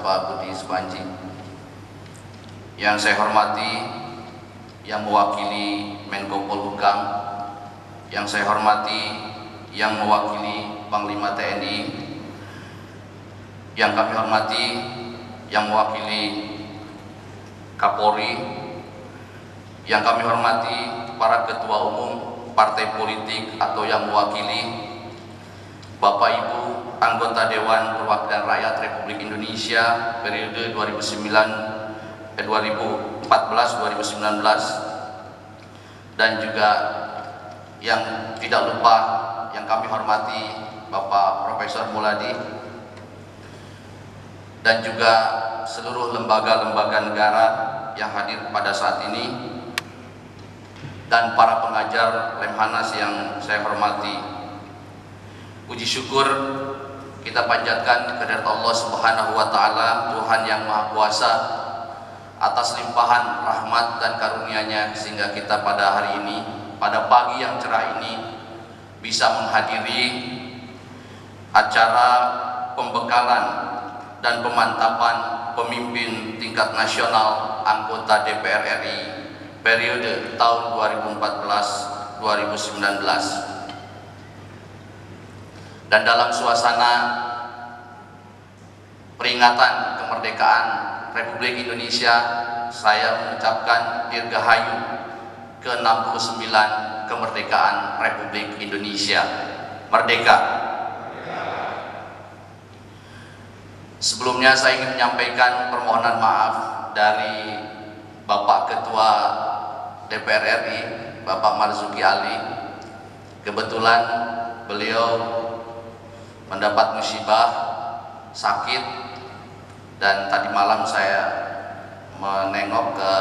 Bapak Budi Supanji. Yang saya hormati yang mewakili Menko Polhukam, yang saya hormati yang mewakili Panglima TNI, yang kami hormati yang mewakili Kapolri, yang kami hormati para ketua umum partai politik atau yang mewakili Bapak Ibu anggota Dewan Perwakilan Rakyat Republik Indonesia periode 2014-2019, dan juga yang tidak lupa yang kami hormati Bapak Profesor Muladi, dan juga seluruh lembaga-lembaga negara yang hadir pada saat ini, dan para pengajar Lemhanas yang saya hormati. Puji syukur kita panjatkan kehadirat Allah Subhanahu wa Ta'ala, Tuhan yang Maha Kuasa, atas limpahan rahmat dan karunia-Nya sehingga kita pada hari ini, pada pagi yang cerah ini, bisa menghadiri acara pembekalan dan pemantapan pemimpin tingkat nasional anggota DPR RI periode tahun 2014-2019. Dan dalam suasana peringatan kemerdekaan Republik Indonesia, saya mengucapkan Dirgahayu ke-69 kemerdekaan Republik Indonesia. Merdeka! Sebelumnya saya ingin menyampaikan permohonan maaf dari Bapak Ketua DPR RI, Bapak Marzuki Ali. Kebetulan beliau mendapat musibah, sakit, dan tadi malam saya menengok ke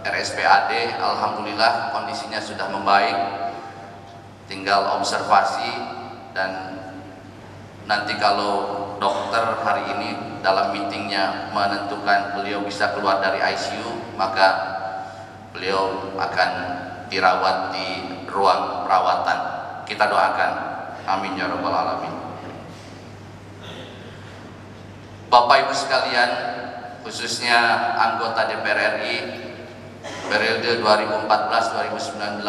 RSPAD. Alhamdulillah kondisinya sudah membaik, tinggal observasi, dan nanti kalau dokter hari ini dalam meetingnya menentukan beliau bisa keluar dari ICU, maka beliau akan dirawat di ruang perawatan. Kita doakan, amin ya rabbal alamin. Bapak Ibu sekalian, khususnya anggota DPR RI periode 2014-2019,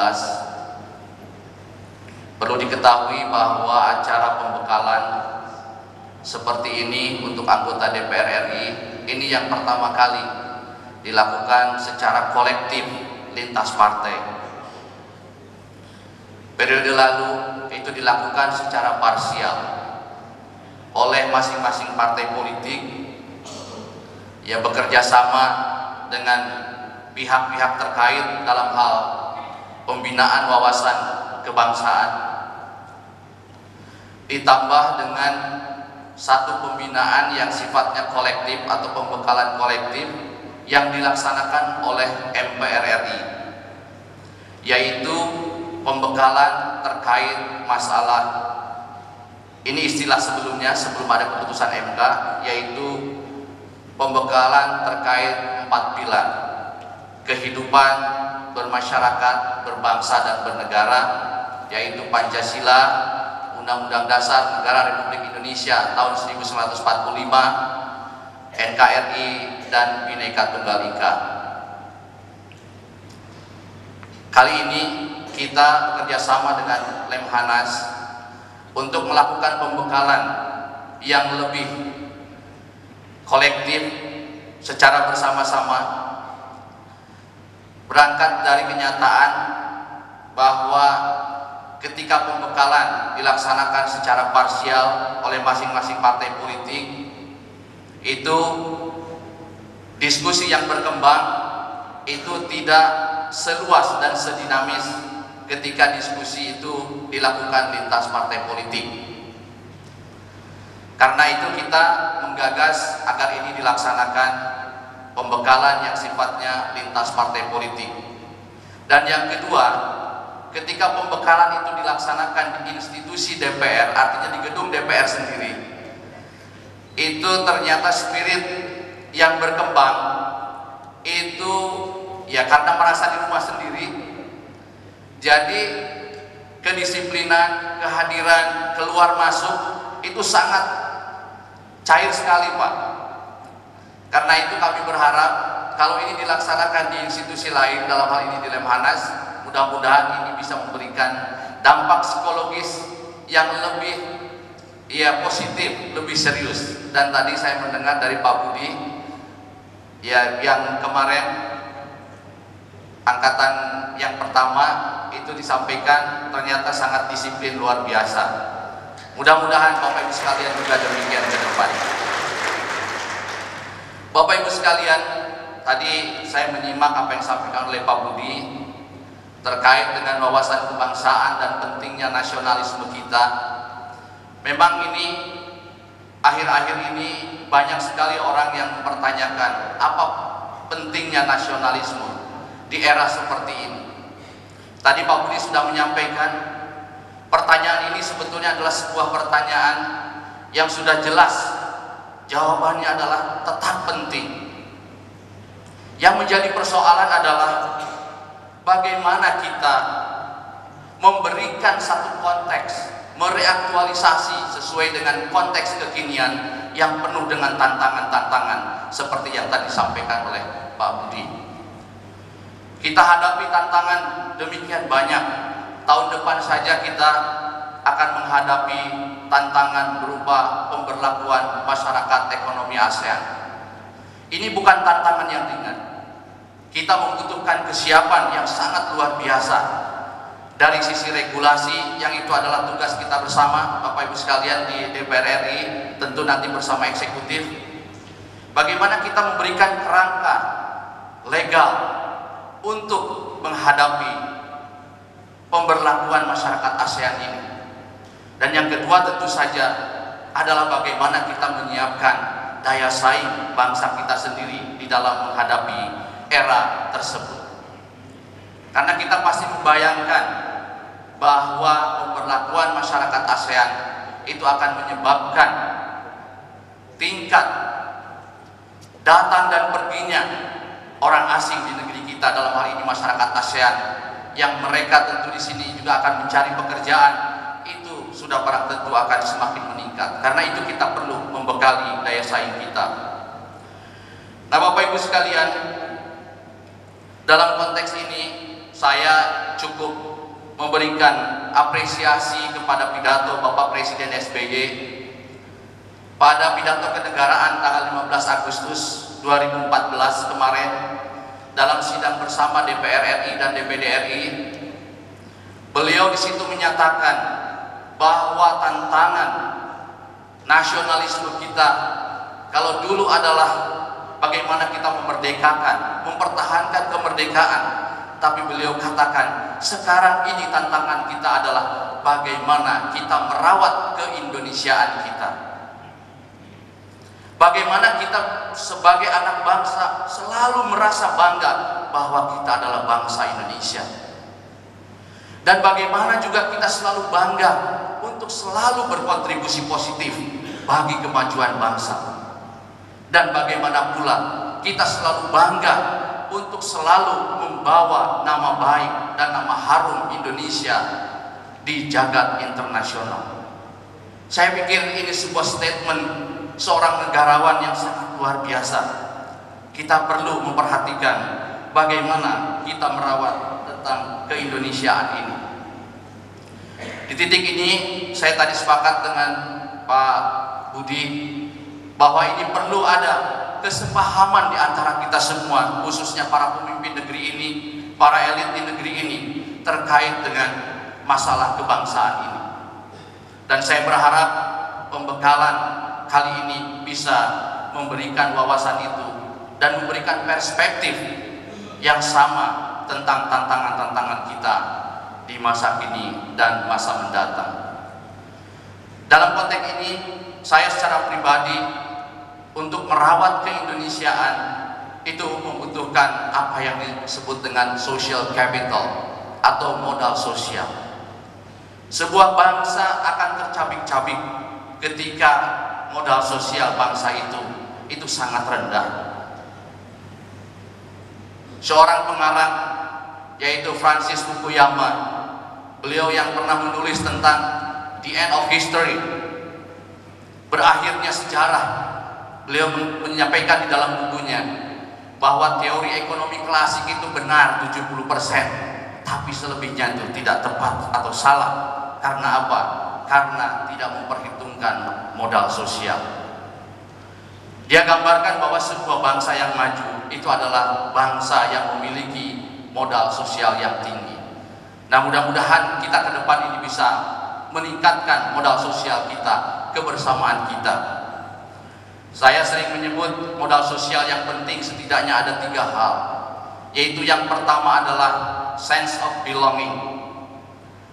perlu diketahui bahwa acara pembekalan seperti ini untuk anggota DPR RI ini yang pertama kali dilakukan secara kolektif lintas partai. Periode lalu itu dilakukan secara parsial oleh masing-masing partai politik yang bekerja sama dengan pihak-pihak terkait dalam hal pembinaan wawasan kebangsaan, ditambah dengan satu pembinaan yang sifatnya kolektif atau pembekalan kolektif yang dilaksanakan oleh MPR RI, yaitu pembekalan terkait masalah, ini istilah sebelumnya sebelum ada keputusan MK, yaitu pembekalan terkait 4 pilar: kehidupan bermasyarakat, berbangsa dan bernegara, yaitu Pancasila, Undang-Undang Dasar Negara Republik Indonesia tahun 1945, NKRI, dan Bhinneka Tunggal Ika. Kali ini kita bekerja sama dengan Lemhanas untuk melakukan pembekalan yang lebih kolektif secara bersama-sama, berangkat dari kenyataan bahwa ketika pembekalan dilaksanakan secara parsial oleh masing-masing partai politik, itu diskusi yang berkembang itu tidak seluas dan sedinamis ketika diskusi itu dilakukan lintas partai politik. Karena itu kita menggagas agar ini dilaksanakan pembekalan yang sifatnya lintas partai politik. Dan yang kedua, ketika pembekalan itu dilaksanakan di institusi DPR, artinya di gedung DPR sendiri, itu ternyata spirit yang berkembang itu ya karena merasa di rumah sendiri, jadi kedisiplinan, kehadiran, keluar masuk itu sangat cair sekali Pak. Karena itu kami berharap kalau ini dilaksanakan di institusi lain, dalam hal ini di Lemhanas, mudah-mudahan ini bisa memberikan dampak psikologis yang lebih positif, lebih serius. Dan tadi saya mendengar dari Pak Budi yang kemarin angkatan yang pertama itu disampaikan ternyata sangat disiplin luar biasa. Mudah-mudahan Bapak Ibu sekalian juga demikian ke depan. Bapak Ibu sekalian, tadi saya menyimak apa yang disampaikan oleh Pak Budi terkait dengan wawasan kebangsaan dan pentingnya nasionalisme kita. Memang ini akhir-akhir ini banyak sekali orang yang mempertanyakan apa pentingnya nasionalisme di era seperti ini. Tadi Pak Budi sudah menyampaikan pertanyaan ini sebetulnya adalah sebuah pertanyaan yang sudah jelas jawabannya adalah tetap penting. Yang menjadi persoalan adalah bagaimana kita memberikan satu konteks, mereaktualisasi sesuai dengan konteks kekinian yang penuh dengan tantangan-tantangan seperti yang tadi disampaikan oleh Pak Budi. Kita hadapi tantangan demikian banyak. Tahun depan saja kita akan menghadapi tantangan berupa pemberlakuan masyarakat ekonomi ASEAN. Ini bukan tantangan yang ringan. Kita membutuhkan kesiapan yang sangat luar biasa dari sisi regulasi, yang itu adalah tugas kita bersama Bapak Ibu sekalian di DPR RI, tentu nanti bersama eksekutif. Bagaimana kita memberikan kerangka legal untuk menghadapi pemberlakuan masyarakat ASEAN ini. Dan yang kedua tentu saja adalah bagaimana kita menyiapkan daya saing bangsa kita sendiri di dalam menghadapi era tersebut. Karena kita pasti membayangkan bahwa pemberlakuan masyarakat ASEAN itu akan menyebabkan tingkat datang dan perginya orang asing di negeri kita, dalam hal ini masyarakat ASEAN, yang mereka tentu di sini juga akan mencari pekerjaan, itu sudah barang tentu akan semakin meningkat. Karena itu kita perlu membekali daya saing kita. Nah, Bapak Ibu sekalian, dalam konteks ini saya cukup memberikan apresiasi kepada pidato Bapak Presiden SBY pada pidato kenegaraan tanggal 15 Agustus 2014 kemarin dalam sidang bersama DPR RI dan DPD RI. Beliau di situ menyatakan bahwa tantangan nasionalisme kita kalau dulu adalah bagaimana kita memerdekakan, mempertahankan kemerdekaan, tapi beliau katakan sekarang ini tantangan kita adalah bagaimana kita merawat keindonesiaan kita. Bagaimana kita sebagai anak bangsa selalu merasa bangga bahwa kita adalah bangsa Indonesia. Dan bagaimana juga kita selalu bangga untuk selalu berkontribusi positif bagi kemajuan bangsa. Dan bagaimana pula kita selalu bangga untuk selalu membawa nama baik dan nama harum Indonesia di jagat internasional. Saya pikir ini sebuah statement seorang negarawan yang sangat luar biasa. Kita perlu memperhatikan bagaimana kita merawat tentang keindonesiaan ini. Di titik ini saya tadi sepakat dengan Pak Budi bahwa ini perlu ada kesepahaman di antara kita semua, khususnya para pemimpin negeri ini, para elit di negeri ini, terkait dengan masalah kebangsaan ini. Dan saya berharap pembekalan kali ini bisa memberikan wawasan itu dan memberikan perspektif yang sama tentang tantangan-tantangan kita di masa kini dan masa mendatang. Dalam konteks ini, saya secara pribadi untuk merawat keindonesiaan itu membutuhkan apa yang disebut dengan social capital atau modal sosial. Sebuah bangsa akan tercabik-cabik ketika modal sosial bangsa itu sangat rendah. Seorang pengarang yaitu Francis Fukuyama, beliau yang pernah menulis tentang The End of History, berakhirnya sejarah, Beliau menyampaikan di dalam bukunya bahwa teori ekonomi klasik itu benar 70%, tapi selebihnya itu tidak tepat atau salah. Karena apa? Karena tidak memperhitungkan modal sosial. Dia gambarkan bahwa sebuah bangsa yang maju itu adalah bangsa yang memiliki modal sosial yang tinggi. Nah, mudah-mudahan kita ke depan ini bisa meningkatkan modal sosial kita, kebersamaan kita. Saya sering menyebut modal sosial yang penting setidaknya ada 3 hal, yaitu yang pertama adalah sense of belonging,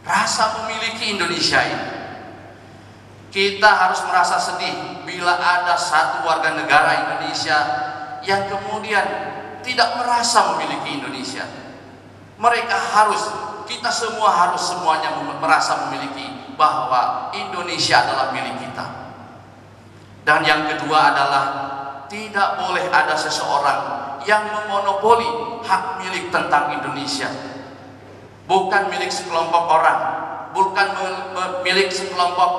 rasa memiliki Indonesia ini. Kita harus merasa sedih bila ada satu warga negara Indonesia yang kemudian tidak merasa memiliki Indonesia. Kita semua harus semuanya merasa memiliki bahwa Indonesia adalah milik kita. Dan yang kedua adalah tidak boleh ada seseorang yang memonopoli hak milik tentang Indonesia. Bukan milik sekelompok orang, bukan milik sekelompok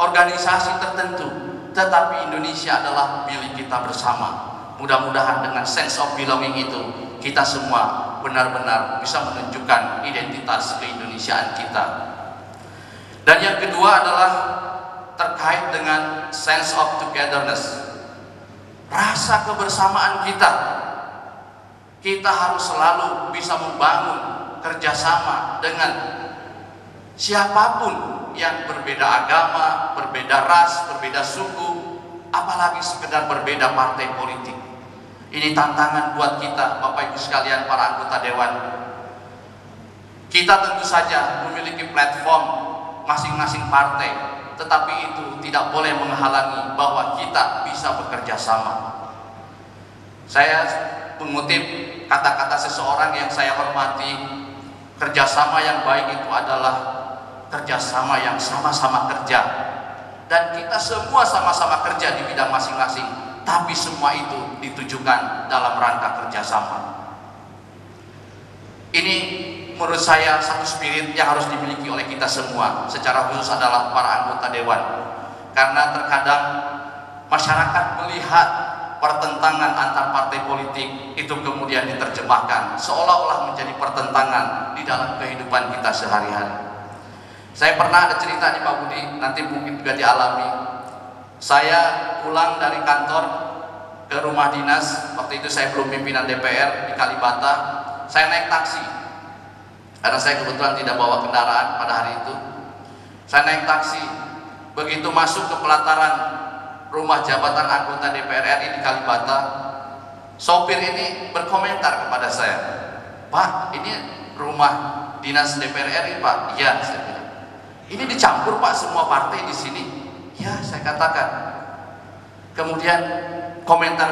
organisasi tertentu, tetapi Indonesia adalah milik kita bersama. Mudah-mudahan dengan sense of belonging itu kita semua benar-benar bisa menunjukkan identitas keindonesiaan kita. Dan yang kedua adalah terkait dengan sense of togetherness, rasa kebersamaan kita. Kita harus selalu bisa membangun kerjasama dengan siapapun yang berbeda agama, berbeda ras, berbeda suku, apalagi sekedar berbeda partai politik. Ini tantangan buat kita, Bapak Ibu sekalian, para anggota Dewan. Kita tentu saja memiliki platform masing-masing partai, tetapi itu tidak boleh menghalangi bahwa kita bisa bekerja sama. Saya mengutip kata-kata seseorang yang saya hormati, kerjasama yang baik itu adalah kerjasama yang sama-sama kerja, dan kita semua sama-sama kerja di bidang masing-masing, tapi semua itu ditujukan dalam rangka kerjasama. Ini menurut saya satu spirit yang harus dimiliki oleh kita semua, secara khusus adalah para anggota Dewan, karena terkadang masyarakat melihat pertentangan antar partai politik itu kemudian diterjemahkan seolah-olah menjadi pertentangan di dalam kehidupan kita sehari-hari. Saya pernah ada cerita nih Pak Budi, nanti mungkin juga dialami. Saya pulang dari kantor ke rumah dinas, waktu itu saya belum pimpinan DPR di Kalibata. Saya naik taksi, karena saya kebetulan tidak bawa kendaraan pada hari itu. Saya naik taksi, begitu masuk ke pelataran rumah jabatan anggota DPR RI di Kalibata, sopir ini berkomentar kepada saya, "Pak, ini rumah dinas DPR RI Pak?" "Iya," saya bilang. "Ini dicampur Pak semua partai di sini?" "Ya," saya katakan. Kemudian komentar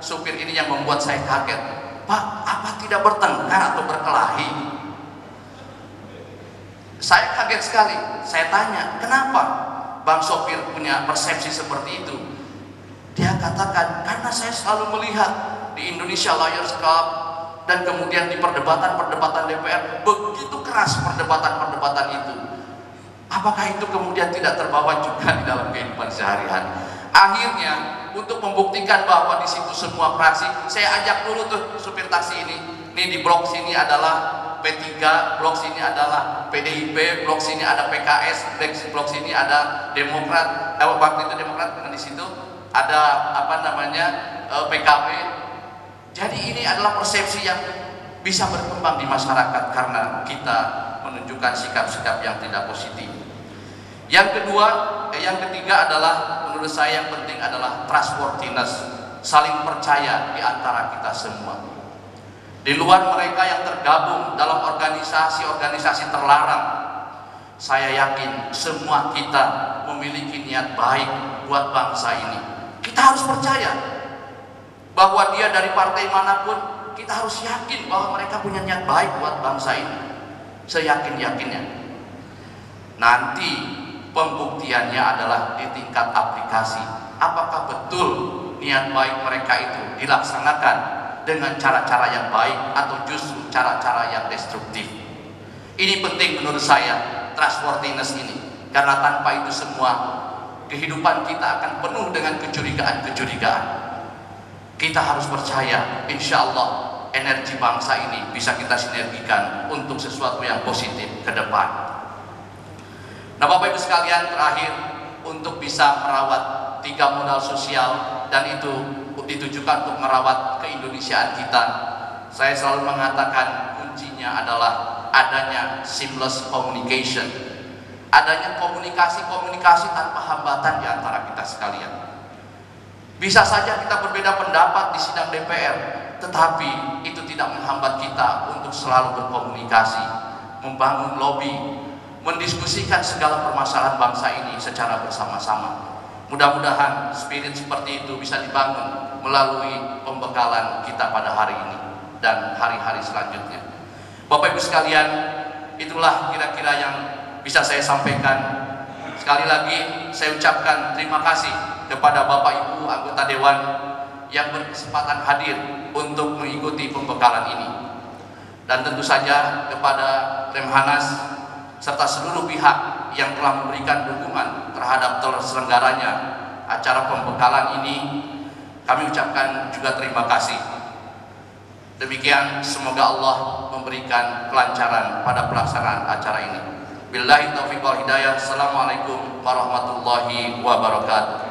supir ini yang membuat saya kaget, "Pak, apa tidak bertengkar atau berkelahi?" Saya kaget sekali. Saya tanya, "Kenapa Bang sopir punya persepsi seperti itu?" Dia katakan, "Karena saya selalu melihat di Indonesia Lawyers Club dan kemudian di perdebatan-perdebatan DPR, begitu keras perdebatan-perdebatan itu. Apakah itu kemudian tidak terbawa juga di dalam kehidupan sehari-hari?" Akhirnya untuk membuktikan bahwa di situ semua fraksi, saya ajak dulu tuh supir taksi ini. Nih di blok sini adalah P3, blok sini adalah PDIP, blok sini ada PKS, blok sini ada Demokrat. Waktu itu Demokrat, dengan di situ ada PKB. Jadi ini adalah persepsi yang bisa berkembang di masyarakat karena kita menunjukkan sikap-sikap yang tidak positif. Yang ketiga adalah menurut saya yang penting adalah trustworthiness, saling percaya di antara kita semua. Di luar mereka yang tergabung dalam organisasi-organisasi terlarang, saya yakin semua kita memiliki niat baik buat bangsa ini. Kita harus percaya bahwa dia dari partai manapun, kita harus yakin bahwa mereka punya niat baik buat bangsa ini, seyakin-yakinnya. Nanti pembuktiannya adalah di tingkat aplikasi. Apakah betul niat baik mereka itu dilaksanakan dengan cara-cara yang baik atau justru cara-cara yang destruktif? Ini penting menurut saya, trustworthiness ini, karena tanpa itu semua kehidupan kita akan penuh dengan kecurigaan-kecurigaan. Kita harus percaya, insya Allah energi bangsa ini bisa kita sinergikan untuk sesuatu yang positif ke depan. Nah, Bapak Ibu sekalian, terakhir, untuk bisa merawat 3 modal sosial, dan itu ditujukan untuk merawat keindonesiaan kita, saya selalu mengatakan kuncinya adalah adanya seamless communication, adanya komunikasi tanpa hambatan di antara kita sekalian. Bisa saja kita berbeda pendapat di sidang DPR, tetapi itu tidak menghambat kita untuk selalu berkomunikasi, membangun lobby, mendiskusikan segala permasalahan bangsa ini secara bersama-sama. Mudah-mudahan spirit seperti itu bisa dibangun melalui pembekalan kita pada hari ini dan hari-hari selanjutnya. Bapak Ibu sekalian, itulah kira-kira yang bisa saya sampaikan. Sekali lagi saya ucapkan terima kasih kepada Bapak Ibu anggota Dewan yang berkesempatan hadir untuk mengikuti pembekalan ini, dan tentu saja kepada Lemhanas serta seluruh pihak yang telah memberikan dukungan terhadap terselenggaranya acara pembekalan ini. Kami ucapkan juga terima kasih. Demikian, semoga Allah memberikan kelancaran pada pelaksanaan acara ini. Billahi taufiq wal hidayah. Assalamualaikum warahmatullahi wabarakatuh.